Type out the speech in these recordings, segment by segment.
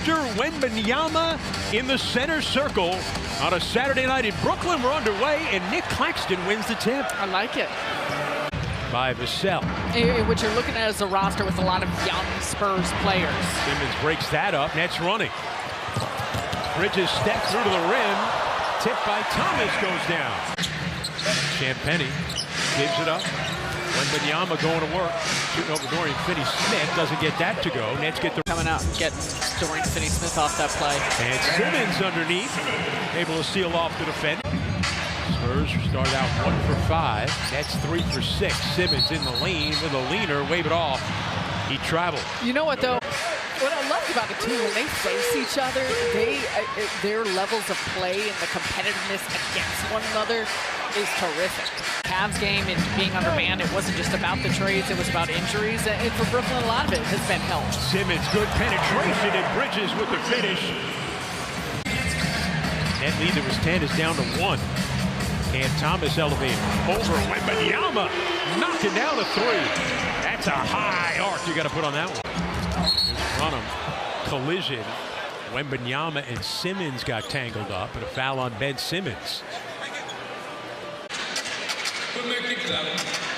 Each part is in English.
Victor Wembanyama in the center circle on a Saturday night in Brooklyn. We're underway, and Nick Claxton wins the tip. I like it. By Vassell. What you're looking at is a roster with a lot of young Spurs players. Simmons breaks that up. Nets running. Bridges step through to the rim. Tip by Thomas goes down. Champagnie gives it up. Wembanyama going to work. Shooting over Dorian Finney-Smith. Doesn't get that to go. Nets get the... Coming out and getting Dorian Finney-Smith off that play. And Simmons underneath. Able to seal off the defender. Spurs start out 1 for 5. Nets 3 for 6. Simmons in the lane with a leaner. Wave it off. He traveled. You know what, though? What I love about the two, when they face each other, their levels of play and the competitiveness against one another is terrific. Cavs game and being undermanned, it wasn't just about the trades, it was about injuries. And for Brooklyn, a lot of it has been helped. Simmons, good penetration, and Bridges with the finish. Net lead that was 10 is down to 1. And Thomas elevated over Wembanyama, knocking down a 3. That's a high arc you got to put on that one. Run him. Collision. Wembanyama and Simmons got tangled up, and a foul on Ben Simmons.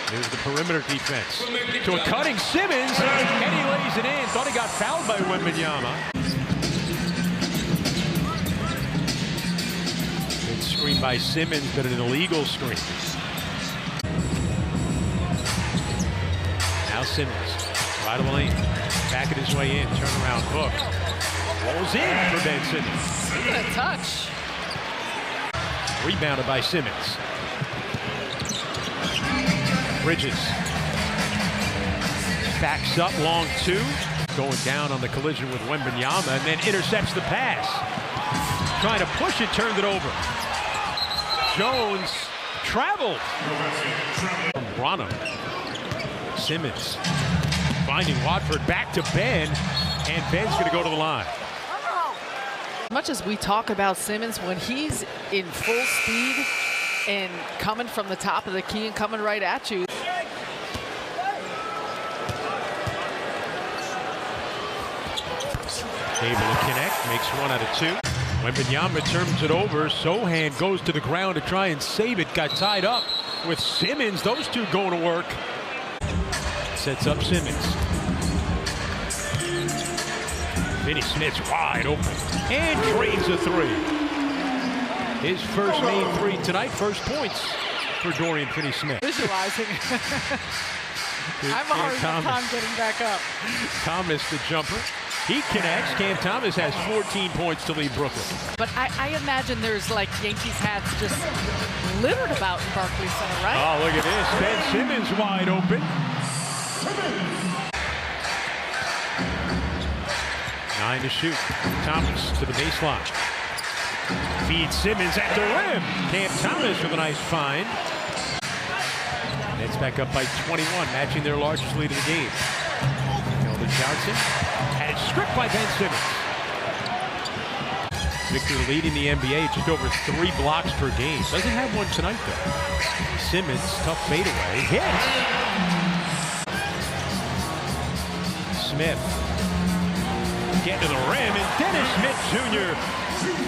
Here's the perimeter defense. To a cutting Simmons, and he lays it in. Thought he got fouled by Wembanyama. Good screen by Simmons, but an illegal screen. Now Simmons, right of the lane. Backing his way in, turnaround hook. Rolls in for Ben Simmons. Look at a touch. Rebounded by Simmons. Bridges. Backs up, long 2. Going down on the collision with Wembanyama, and then intercepts the pass. Trying to push it, turned it over. Jones traveled. From Simmons. Finding Watford, back to Ben, and Ben's going to go to the line. As much as we talk about Simmons, when he's in full speed and coming from the top of the key and coming right at you. Able to connect, makes 1 out of 2. Wembanyama turns it over. Sohan goes to the ground to try and save it. Got tied up with Simmons. Those two going to work. Sets up Simmons. Finney-Smith's wide open and drains a 3. His first main 3 tonight. First points for Dorian Finney-Smith. Visualizing. I'm a hard time getting back up. Thomas the jumper. He connects. Cam Thomas has 14 points to lead Brooklyn. But I imagine there's like Yankees hats just littered about in Barclays Center, right? Oh, look at this. Ben Simmons wide open. 9 to shoot. Thomas to the baseline. Feeds Simmons at the rim. Cam Thomas with a nice find. Nets back up by 21, matching their largest lead of the game. Keldon Johnson had it stripped by Ben Simmons. Victor leading the NBA just over 3 blocks per game. Doesn't have one tonight though. Simmons, tough fadeaway, hits. Smith getting to the rim, and Dennis Smith Jr.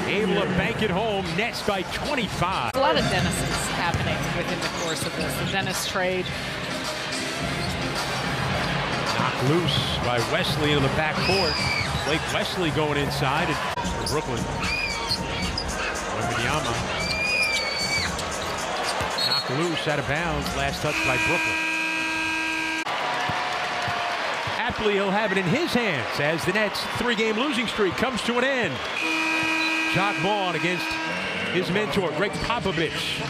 able to bank it home. Nets by 25. A lot of Dennis's happening within the course of this. The Dennis trade. Knocked loose by Wesley into the backcourt. Blake Wesley going inside and Brooklyn. Wembanyama knocked loose, out of bounds. Last touch by Brooklyn. Aptly, he'll have it in his hands as the Nets' 3-game losing streak comes to an end. Jock Vaughn against his mentor, Greg Popovich.